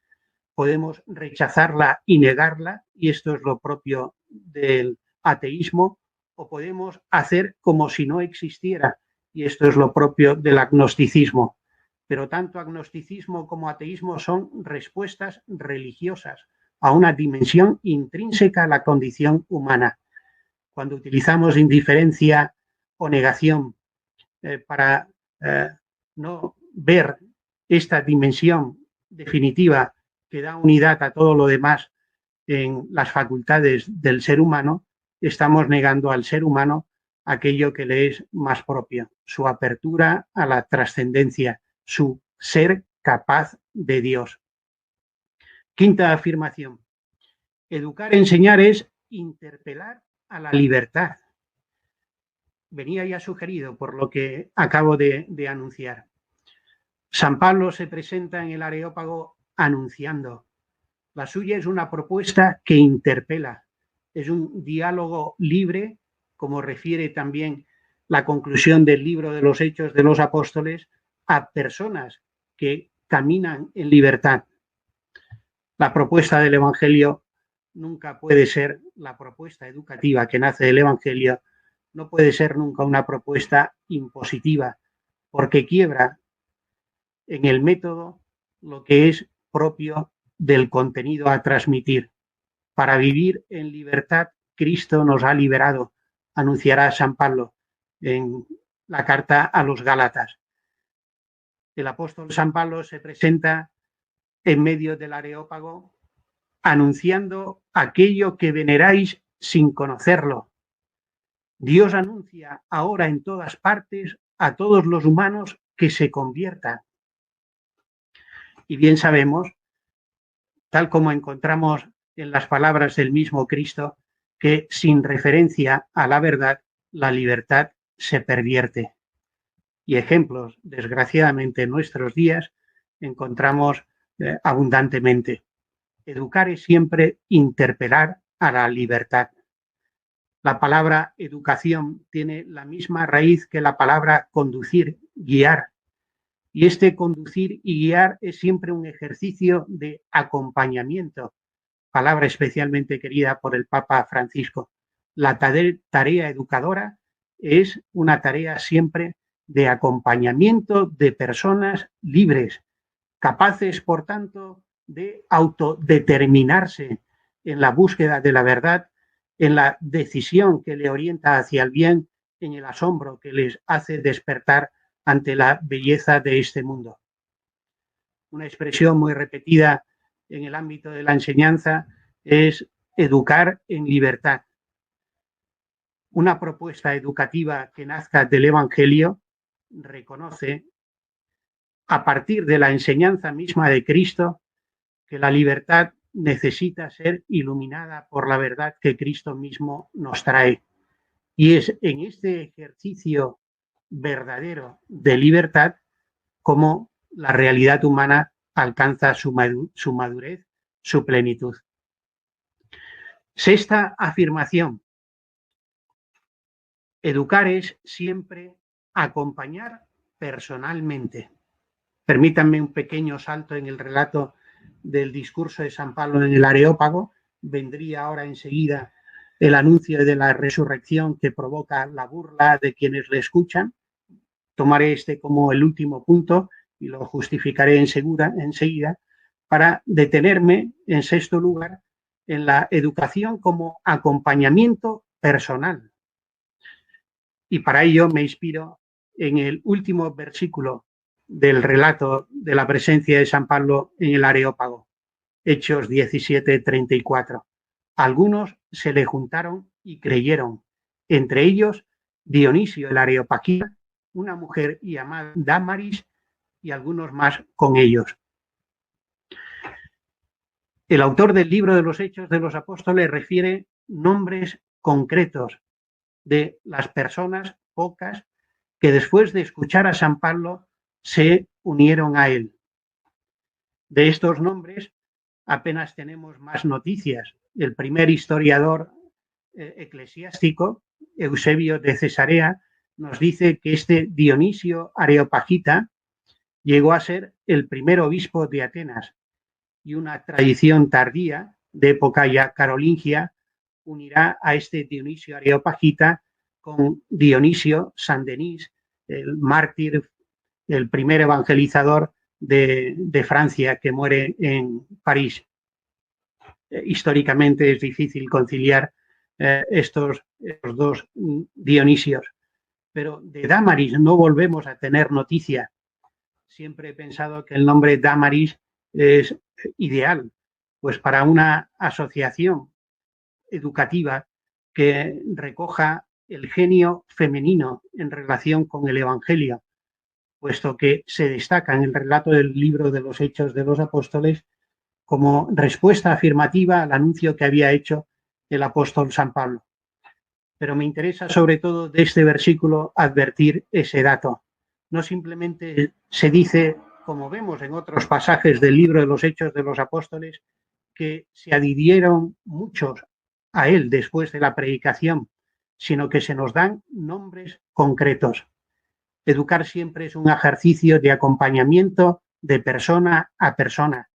Podemos rechazarla y negarla, y esto es lo propio del ateísmo, o podemos hacer como si no existiera, y esto es lo propio del agnosticismo. Pero tanto agnosticismo como ateísmo son respuestas religiosas a una dimensión intrínseca a la condición humana. Cuando utilizamos indiferencia o negación para no ver esta dimensión definitiva que da unidad a todo lo demás en las facultades del ser humano, estamos negando al ser humano aquello que le es más propio, su apertura a la trascendencia, su ser capaz de Dios. Quinta afirmación: educar, enseñar es interpelar a la libertad. Venía ya sugerido por lo que acabo de anunciar. San Pablo se presenta en el Areópago anunciando. La suya es una propuesta que interpela, es un diálogo libre, como refiere también la conclusión del libro de los Hechos de los Apóstoles, a personas que caminan en libertad. La propuesta del Evangelio nunca puede ser, la propuesta educativa que nace del Evangelio no puede ser nunca una propuesta impositiva, porque quiebra en el método lo que es propio del contenido a transmitir. Para vivir en libertad, Cristo nos ha liberado, anunciará San Pablo en la carta a los Gálatas. El apóstol San Pablo se presenta en medio del Areópago anunciando aquello que veneráis sin conocerlo. Dios anuncia ahora en todas partes a todos los humanos que se conviertan. Y bien sabemos, tal como encontramos en las palabras del mismo Cristo, que sin referencia a la verdad, la libertad se pervierte. Y ejemplos, desgraciadamente, en nuestros días encontramos abundantemente. Educar es siempre interpelar a la libertad. La palabra educación tiene la misma raíz que la palabra conducir, guiar. Y este conducir y guiar es siempre un ejercicio de acompañamiento, palabra especialmente querida por el Papa Francisco. La tarea educadora es una tarea siempre de acompañamiento de personas libres, capaces, por tanto, de autodeterminarse en la búsqueda de la verdad, en la decisión que le orienta hacia el bien, en el asombro que les hace despertar ante la belleza de este mundo. Una expresión muy repetida en el ámbito de la enseñanza es educar en libertad. Una propuesta educativa que nazca del Evangelio reconoce, a partir de la enseñanza misma de Cristo, que la libertad necesita ser iluminada por la verdad que Cristo mismo nos trae. Y es en este ejercicio verdadero de libertad como la realidad humana alcanza su madurez, su plenitud. Sexta afirmación. Educar es siempre acompañar personalmente. Permítanme un pequeño salto en el relato del discurso de San Pablo en el Areópago. Vendría ahora enseguida el anuncio de la resurrección que provoca la burla de quienes le escuchan. Tomaré este como el último punto y lo justificaré enseguida para detenerme, en sexto lugar, en la educación como acompañamiento personal. Y para ello me inspiro en el último versículo del relato de la presencia de San Pablo en el Areópago, Hechos 17:34. Algunos se le juntaron y creyeron, entre ellos Dionisio el Areopagita, una mujer llamada Dámaris y algunos más con ellos. El autor del libro de los Hechos de los Apóstoles refiere nombres concretos de las personas, pocas, que después de escuchar a San Pablo se unieron a él. De estos nombres apenas tenemos más noticias. El primer historiador eclesiástico, Eusebio de Cesarea, nos dice que este Dionisio Areopagita llegó a ser el primer obispo de Atenas, y una tradición tardía, de época ya carolingia, unirá a este Dionisio Areopagita con Dionisio San Denis, el mártir, el primer evangelizador de Francia, que muere en París. Históricamente es difícil conciliar estos dos Dionisios, pero de Dámaris no volvemos a tener noticia. Siempre he pensado que el nombre Dámaris es ideal, pues para una asociación educativa que recoja el genio femenino en relación con el Evangelio, puesto que se destaca en el relato del libro de los Hechos de los Apóstoles como respuesta afirmativa al anuncio que había hecho el apóstol San Pablo. Pero me interesa sobre todo de este versículo advertir ese dato. No simplemente se dice, como vemos en otros pasajes del libro de los Hechos de los Apóstoles, que se adhirieron muchos a él después de la predicación, sino que se nos dan nombres concretos. Educar siempre es un ejercicio de acompañamiento de persona a persona.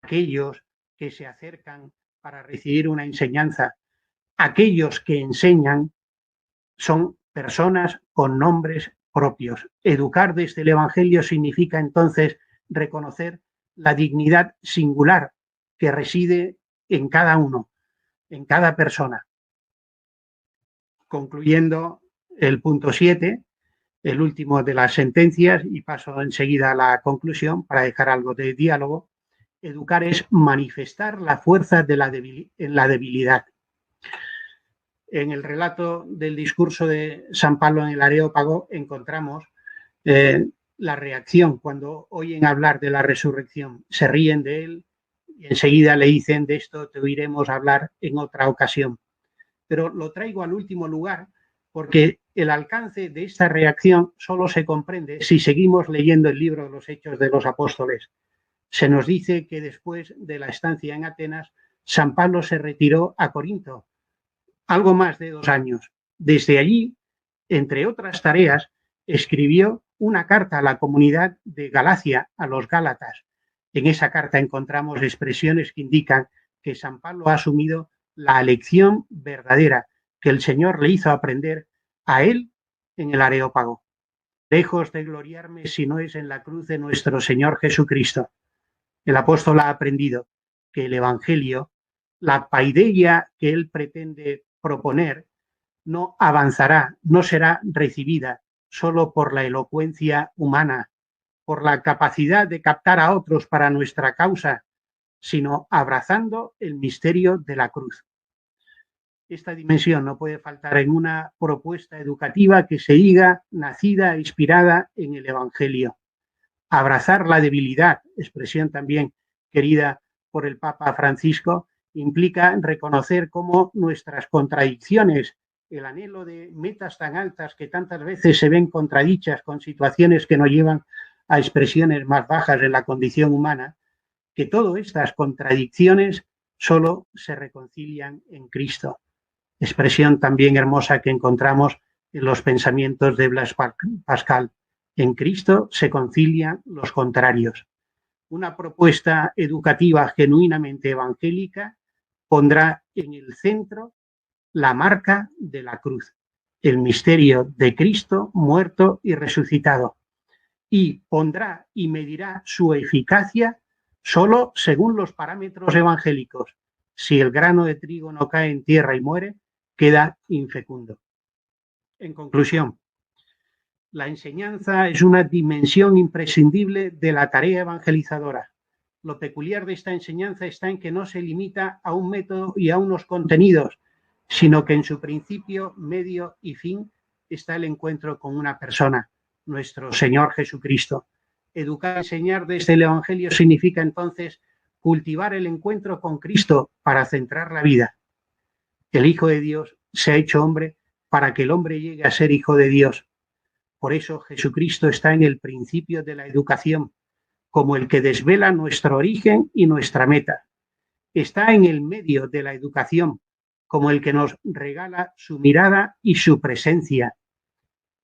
Aquellos que se acercan para recibir una enseñanza, aquellos que enseñan son personas con nombres propios. Educar desde el Evangelio significa entonces reconocer la dignidad singular que reside en cada uno, en cada persona. Concluyendo el punto 7, el último de las sentencias, y paso enseguida a la conclusión para dejar algo de diálogo. Educar es manifestar la fuerza de en la debilidad. En el relato del discurso de San Pablo en el Areópago encontramos la reacción cuando oyen hablar de la resurrección. Se ríen de él y enseguida le dicen: de esto te oiremos hablar en otra ocasión. Pero lo traigo al último lugar porque el alcance de esta reacción solo se comprende si seguimos leyendo el libro de los Hechos de los Apóstoles. Se nos dice que después de la estancia en Atenas, San Pablo se retiró a Corinto, algo más de 2 años. Desde allí, entre otras tareas, escribió una carta a la comunidad de Galacia, a los Gálatas. En esa carta encontramos expresiones que indican que San Pablo ha asumido la lección verdadera que el Señor le hizo aprender a él en el Areópago. Lejos de gloriarme si no es en la cruz de nuestro Señor Jesucristo. El apóstol ha aprendido que el Evangelio, la paideia que él pretende proponer, no avanzará, no será recibida solo por la elocuencia humana, por la capacidad de captar a otros para nuestra causa, sino abrazando el misterio de la cruz. Esta dimensión no puede faltar en una propuesta educativa que se diga nacida e inspirada en el Evangelio. Abrazar la debilidad, expresión también querida por el Papa Francisco, implica reconocer cómo nuestras contradicciones, el anhelo de metas tan altas que tantas veces se ven contradichas con situaciones que nos llevan a expresiones más bajas en la condición humana, que todas estas contradicciones solo se reconcilian en Cristo. Expresión también hermosa que encontramos en los pensamientos de Blaise Pascal. En Cristo se concilian los contrarios. Una propuesta educativa genuinamente evangélica pondrá en el centro la marca de la cruz, el misterio de Cristo muerto y resucitado, y pondrá y medirá su eficacia solo según los parámetros evangélicos. Si el grano de trigo no cae en tierra y muere, queda infecundo. En conclusión, la enseñanza es una dimensión imprescindible de la tarea evangelizadora. Lo peculiar de esta enseñanza está en que no se limita a un método y a unos contenidos, sino que en su principio, medio y fin está el encuentro con una persona, nuestro Señor Jesucristo. Educar y enseñar desde el Evangelio significa entonces cultivar el encuentro con Cristo para centrar la vida. El Hijo de Dios se ha hecho hombre para que el hombre llegue a ser hijo de Dios. Por eso Jesucristo está en el principio de la educación, como el que desvela nuestro origen y nuestra meta. Está en el medio de la educación, como el que nos regala su mirada y su presencia.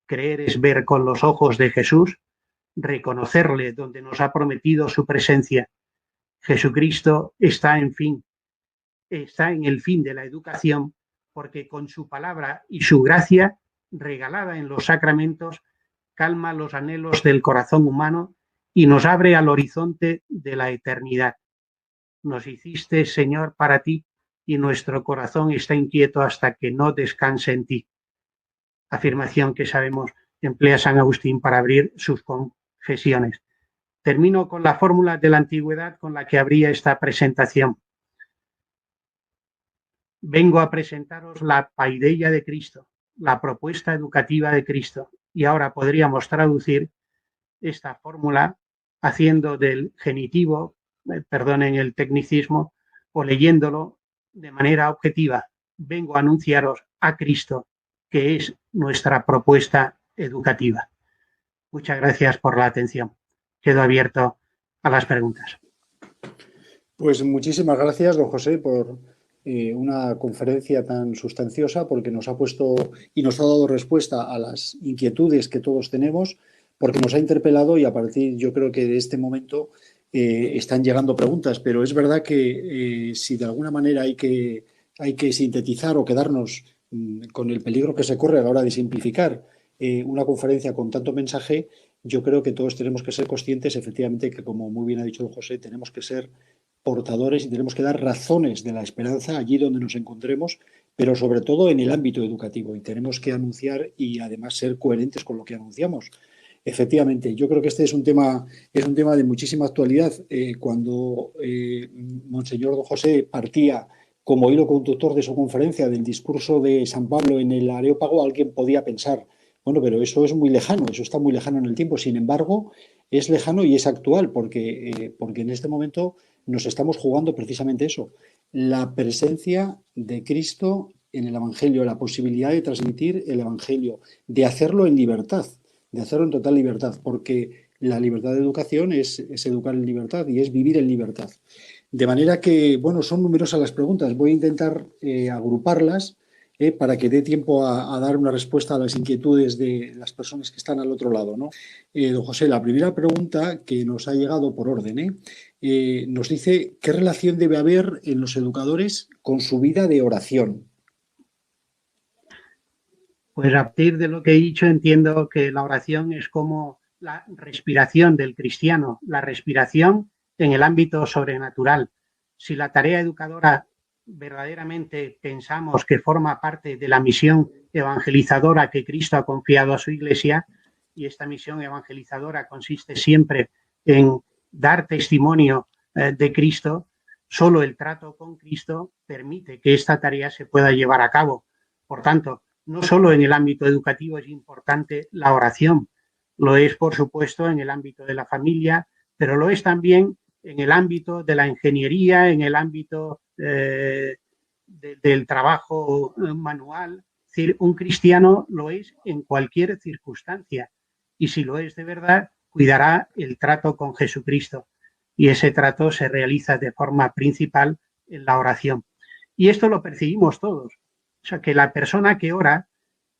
Creer es ver con los ojos de Jesús, reconocerle donde nos ha prometido su presencia. Jesucristo está en el fin de la educación, porque con su palabra y su gracia, regalada en los sacramentos, calma los anhelos del corazón humano y nos abre al horizonte de la eternidad. Nos hiciste, Señor, para ti, y nuestro corazón está inquieto hasta que no descanse en ti. Afirmación que sabemos emplea San Agustín para abrir sus confesiones. Termino con la fórmula de la antigüedad con la que abría esta presentación. Vengo a presentaros la paideia de Cristo, la propuesta educativa de Cristo. Y ahora podríamos traducir esta fórmula haciendo del genitivo, perdonen el tecnicismo, o leyéndolo de manera objetiva. Vengo a anunciaros a Cristo, que es nuestra propuesta educativa. Muchas gracias por la atención. Quedo abierto a las preguntas. Pues muchísimas gracias, don José, por una conferencia tan sustanciosa, porque nos ha puesto y nos ha dado respuesta a las inquietudes que todos tenemos, porque nos ha interpelado y a partir, yo creo que de este momento están llegando preguntas, pero es verdad que si de alguna manera hay que sintetizar o quedarnos con el peligro que se corre a la hora de simplificar una conferencia con tanto mensaje, yo creo que todos tenemos que ser conscientes, efectivamente, que como muy bien ha dicho don José, tenemos que ser portadores y tenemos que dar razones de la esperanza allí donde nos encontremos, pero sobre todo en el ámbito educativo. Y tenemos que anunciar y además ser coherentes con lo que anunciamos. Efectivamente, yo creo que este es un tema de muchísima actualidad. Cuando Monseñor don José partía como hilo conductor de su conferencia del discurso de San Pablo en el Areópago, alguien podía pensar, bueno, pero eso es muy lejano, eso está muy lejano en el tiempo. Sin embargo, es lejano y es actual, porque en este momento nos estamos jugando precisamente eso, la presencia de Cristo en el Evangelio, la posibilidad de transmitir el Evangelio, de hacerlo en libertad, de hacerlo en total libertad, porque la libertad de educación es educar en libertad y es vivir en libertad. De manera que, bueno, son numerosas las preguntas. Voy a intentar agruparlas para que dé tiempo a dar una respuesta a las inquietudes de las personas que están al otro lado, ¿no? Don José, la primera pregunta que nos ha llegado por orden, nos dice ¿qué relación debe haber en los educadores con su vida de oración? Pues a partir de lo que he dicho entiendo que la oración es como la respiración del cristiano, la respiración en el ámbito sobrenatural. Si la tarea educadora verdaderamente pensamos que forma parte de la misión evangelizadora que Cristo ha confiado a su Iglesia, y esta misión evangelizadora consiste siempre en dar testimonio de Cristo, solo el trato con Cristo permite que esta tarea se pueda llevar a cabo. Por tanto, no solo en el ámbito educativo es importante la oración, lo es, por supuesto, en el ámbito de la familia, pero lo es también en el ámbito de la ingeniería, en el ámbito del trabajo manual. Es decir, un cristiano lo es en cualquier circunstancia y si lo es de verdad, cuidará el trato con Jesucristo y ese trato se realiza de forma principal en la oración. Y esto lo percibimos todos. O sea, que la persona que ora,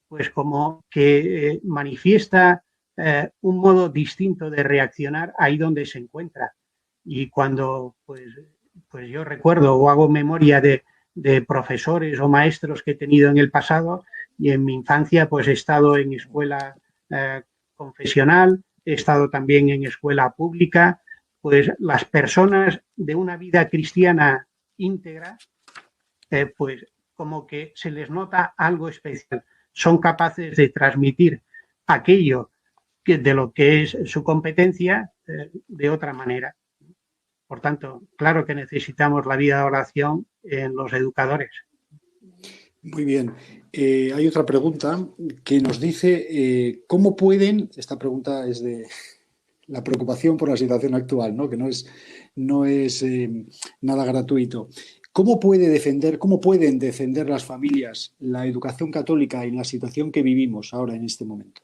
pues como que manifiesta un modo distinto de reaccionar ahí donde se encuentra. Y cuando, pues yo recuerdo o hago memoria de profesores o maestros que he tenido en el pasado y en mi infancia, pues he estado en escuela confesional, he estado también en escuela pública, pues las personas de una vida cristiana íntegra, pues como que se les nota algo especial. Son capaces de transmitir aquello de lo que es su competencia de otra manera. Por tanto, claro que necesitamos la vida de oración en los educadores. Muy bien. Hay otra pregunta que nos dice ¿cómo pueden? Esta pregunta es de la preocupación por la situación actual, ¿no? Que no es nada gratuito. ¿Cómo pueden defender las familias la educación católica en la situación que vivimos ahora en este momento?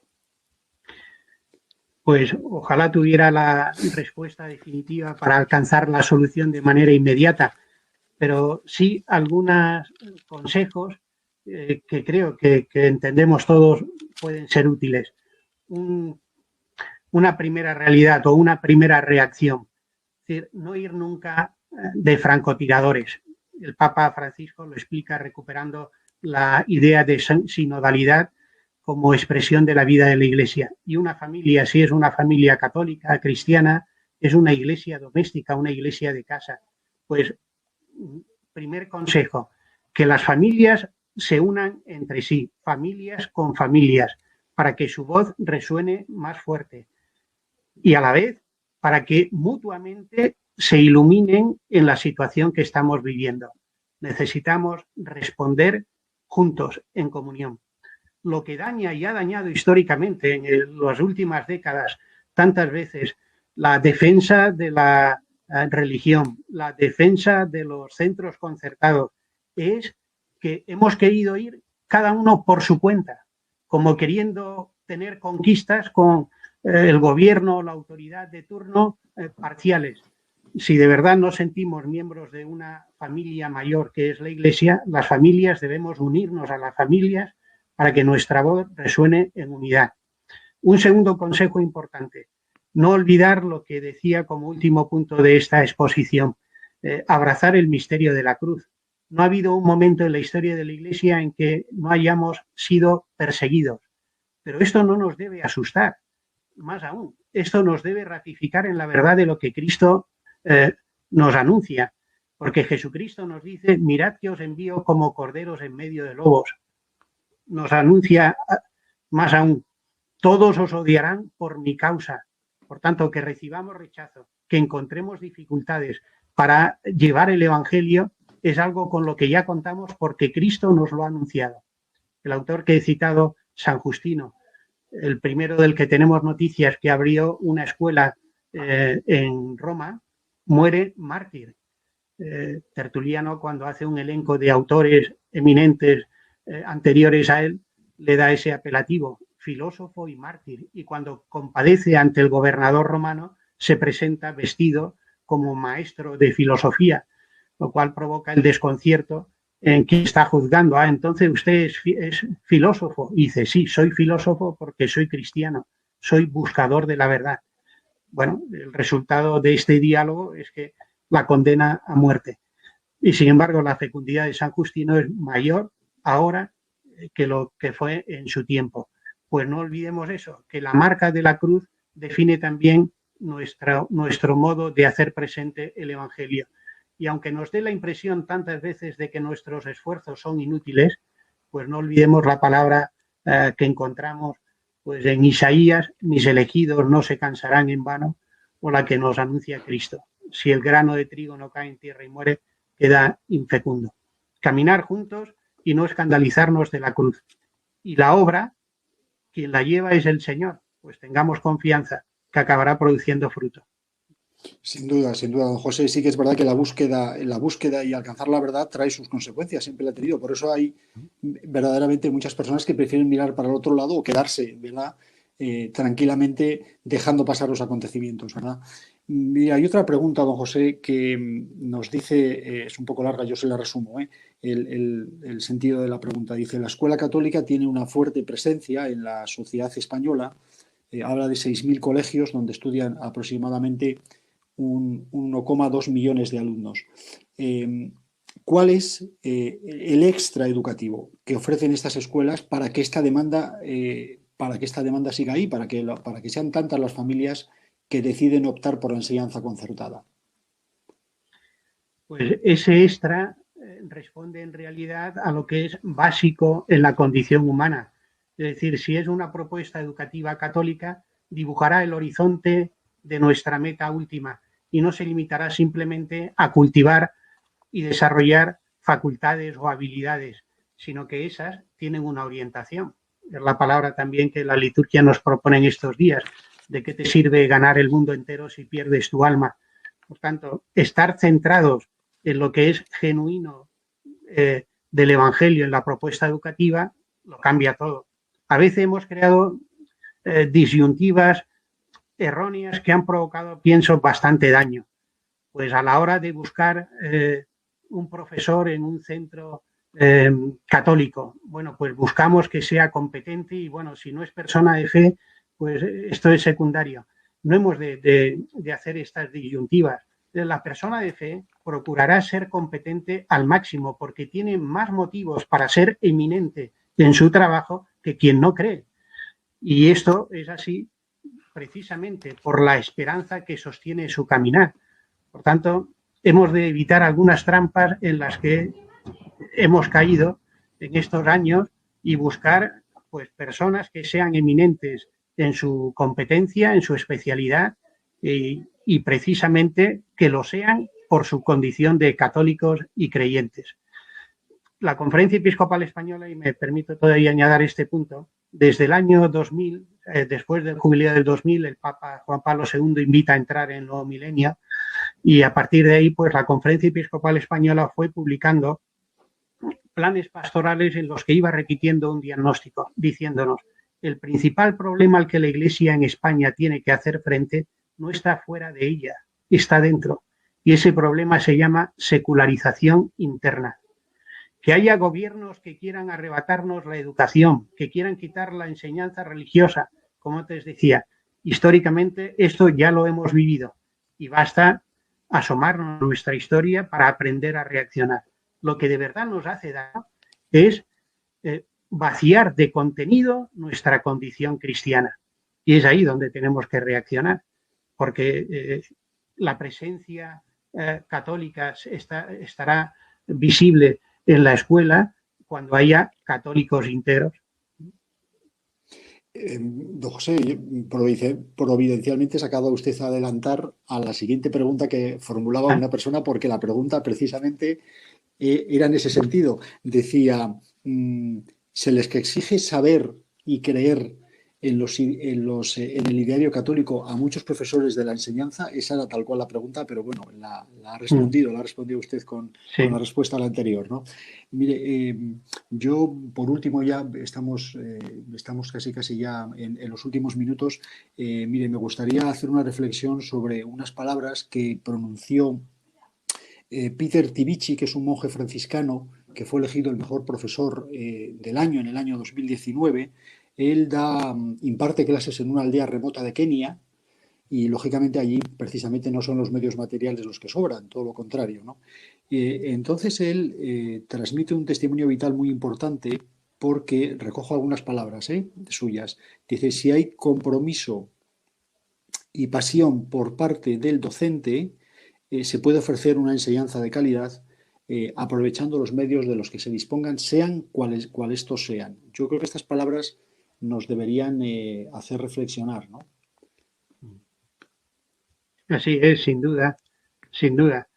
Pues ojalá tuviera la respuesta definitiva para alcanzar la solución de manera inmediata, pero sí algunos consejos que creo que entendemos todos pueden ser útiles. Una primera realidad o una primera reacción, es decir, no ir nunca de francotiradores. El Papa Francisco lo explica recuperando la idea de sinodalidad como expresión de la vida de la Iglesia. Y una familia, si es una familia católica, cristiana, es una iglesia doméstica, una iglesia de casa. Pues, primer consejo, que las familias se unan entre sí, familias con familias, para que su voz resuene más fuerte y a la vez para que mutuamente se iluminen en la situación que estamos viviendo. Necesitamos responder juntos en comunión. Lo que daña y ha dañado históricamente en las últimas décadas tantas veces la defensa de la religión, la defensa de los centros concertados, es que hemos querido ir cada uno por su cuenta, como queriendo tener conquistas con el gobierno o la autoridad de turno parciales. Si de verdad nos sentimos miembros de una familia mayor que es la Iglesia, las familias debemos unirnos a las familias para que nuestra voz resuene en unidad. Un segundo consejo importante, no olvidar lo que decía como último punto de esta exposición, abrazar el misterio de la cruz. No ha habido un momento en la historia de la Iglesia en que no hayamos sido perseguidos, pero esto no nos debe asustar, más aún, esto nos debe ratificar en la verdad de lo que Cristo nos anuncia, porque Jesucristo nos dice, mirad que os envío como corderos en medio de lobos. Nos anuncia más aún, todos os odiarán por mi causa. Por tanto, que recibamos rechazo, que encontremos dificultades para llevar el Evangelio, es algo con lo que ya contamos porque Cristo nos lo ha anunciado. El autor que he citado, San Justino, el primero del que tenemos noticias, que abrió una escuela en Roma, muere mártir. Tertuliano, cuando hace un elenco de autores eminentes anteriores a él, le da ese apelativo, filósofo y mártir, y cuando compadece ante el gobernador romano, se presenta vestido como maestro de filosofía, lo cual provoca el desconcierto en quien está juzgando. Ah, entonces usted es filósofo. Y dice, sí, soy filósofo porque soy cristiano, soy buscador de la verdad. Bueno, el resultado de este diálogo es que la condena a muerte. Y sin embargo, la fecundidad de San Justino es mayor ahora que lo que fue en su tiempo. Pues no olvidemos eso, que la marca de la cruz define también nuestro modo de hacer presente el Evangelio. Y aunque nos dé la impresión tantas veces de que nuestros esfuerzos son inútiles, pues no olvidemos la palabra que encontramos pues en Isaías, mis elegidos no se cansarán en vano, o la que nos anuncia Cristo. Si el grano de trigo no cae en tierra y muere, queda infecundo. Caminar juntos y no escandalizarnos de la cruz. Y la obra, quien la lleva es el Señor, pues tengamos confianza que acabará produciendo fruto. Sin duda, don José. Sí que es verdad que la búsqueda y alcanzar la verdad trae sus consecuencias, siempre la ha tenido. Por eso hay verdaderamente muchas personas que prefieren mirar para el otro lado o quedarse, ¿verdad? Tranquilamente dejando pasar los acontecimientos, ¿verdad? Y hay otra pregunta, don José, que nos dice, es un poco larga, yo se la resumo, el sentido de la pregunta. Dice, la escuela católica tiene una fuerte presencia en la sociedad española, habla de 6.000 colegios donde estudian aproximadamente 1,2 millones de alumnos. ¿Cuál es el extra educativo que ofrecen estas escuelas para que esta demanda siga ahí, para que sean tantas las familias que deciden optar por la enseñanza concertada? Pues ese extra responde en realidad a lo que es básico en la condición humana. Es decir, si es una propuesta educativa católica, dibujará el horizonte de nuestra meta última y no se limitará simplemente a cultivar y desarrollar facultades o habilidades, sino que esas tienen una orientación. Es la palabra también que la liturgia nos propone en estos días. ¿De qué te sirve ganar el mundo entero si pierdes tu alma? Por tanto, estar centrados en lo que es genuino del Evangelio en la propuesta educativa lo cambia todo. A veces hemos creado disyuntivas erróneas que han provocado, pienso, bastante daño. Pues a la hora de buscar un profesor en un centro católico, bueno, pues buscamos que sea competente y, bueno, si no es persona de fe, pues esto es secundario. No hemos de hacer estas disyuntivas. La persona de fe procurará ser competente al máximo porque tiene más motivos para ser eminente en su trabajo que quien no cree. Y esto es así precisamente por la esperanza que sostiene su caminar. Por tanto, hemos de evitar algunas trampas en las que hemos caído en estos años y buscar pues personas que sean eminentes en su competencia, en su especialidad y precisamente que lo sean por su condición de católicos y creyentes. La Conferencia Episcopal Española, y me permito todavía añadir este punto, desde el año 2000, después del jubileo del 2000, el Papa Juan Pablo II invita a entrar en el nuevo milenio y a partir de ahí, pues la Conferencia Episcopal Española fue publicando planes pastorales en los que iba repitiendo un diagnóstico, diciéndonos, el principal problema al que la Iglesia en España tiene que hacer frente no está fuera de ella, está dentro. Y ese problema se llama secularización interna. Que haya gobiernos que quieran arrebatarnos la educación, que quieran quitar la enseñanza religiosa, como antes decía, históricamente esto ya lo hemos vivido y basta asomarnos a nuestra historia para aprender a reaccionar. Lo que de verdad nos hace daño es vaciar de contenido nuestra condición cristiana. Y es ahí donde tenemos que reaccionar, porque la presencia católica estará visible en la escuela cuando haya católicos íntegros. Don José, providencialmente se acaba usted a adelantar a la siguiente pregunta que formulaba una persona, porque la pregunta precisamente era en ese sentido. Decía, se les exige saber y creer en el ideario católico a muchos profesores de la enseñanza. Esa era tal cual la pregunta, pero bueno, la ha respondido usted con la respuesta a la anterior, ¿no? Mire, yo por último ya estamos casi ya en los últimos minutos. Mire, me gustaría hacer una reflexión sobre unas palabras que pronunció Peter Tibici, que es un monje franciscano que fue elegido el mejor profesor del año en el año 2019. Él imparte clases en una aldea remota de Kenia y, lógicamente, allí precisamente no son los medios materiales los que sobran, todo lo contrario, ¿no? Entonces él transmite un testimonio vital muy importante, porque recojo algunas palabras suyas. Dice, si hay compromiso y pasión por parte del docente, se puede ofrecer una enseñanza de calidad aprovechando los medios de los que se dispongan, sean cuales estos sean. Yo creo que estas palabras nos deberían hacer reflexionar, ¿no? Así es, sin duda, sin duda.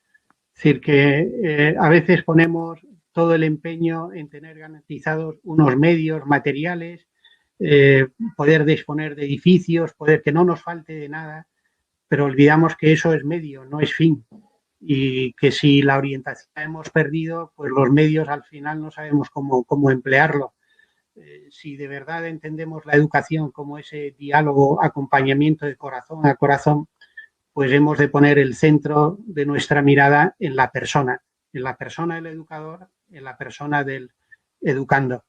Es decir, que a veces ponemos todo el empeño en tener garantizados unos medios materiales, poder disponer de edificios, poder que no nos falte de nada, pero olvidamos que eso es medio, no es fin. Y que si la orientación la hemos perdido, pues los medios al final no sabemos cómo emplearlo. Si de verdad entendemos la educación como ese diálogo, acompañamiento de corazón a corazón, pues hemos de poner el centro de nuestra mirada en la persona del educador, en la persona del educando.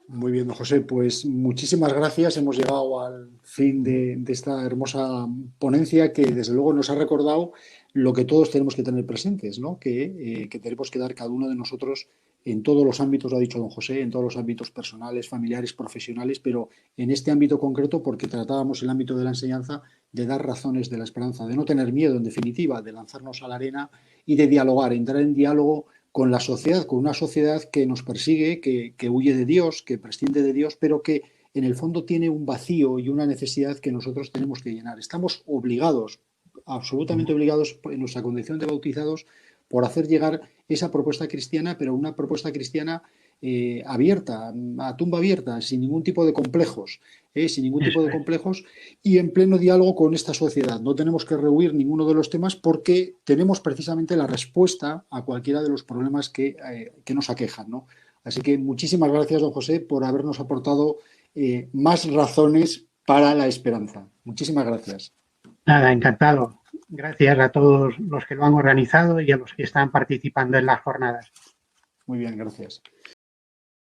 Muy bien, don José, pues muchísimas gracias. Hemos llegado al fin de esta hermosa ponencia, que desde luego nos ha recordado lo que todos tenemos que tener presentes, ¿no? Que tenemos que dar cada uno de nosotros en todos los ámbitos, lo ha dicho don José, en todos los ámbitos personales, familiares, profesionales, pero en este ámbito concreto, porque tratábamos el ámbito de la enseñanza, de dar razones de la esperanza, de no tener miedo, en definitiva, de lanzarnos a la arena y de dialogar, entrar en diálogo con la sociedad, con una sociedad que nos persigue, que huye de Dios, que prescinde de Dios, pero que en el fondo tiene un vacío y una necesidad que nosotros tenemos que llenar. Estamos obligados, absolutamente obligados en nuestra condición de bautizados, por hacer llegar esa propuesta cristiana, pero una propuesta cristiana abierta, a tumba abierta, sin ningún tipo de complejos, y en pleno diálogo con esta sociedad. No tenemos que rehuir ninguno de los temas, porque tenemos precisamente la respuesta a cualquiera de los problemas que nos aquejan, ¿no? Así que muchísimas gracias, don José, por habernos aportado más razones para la esperanza. Muchísimas gracias. Nada, encantado. Gracias a todos los que lo han organizado y a los que están participando en las jornadas. Muy bien, gracias.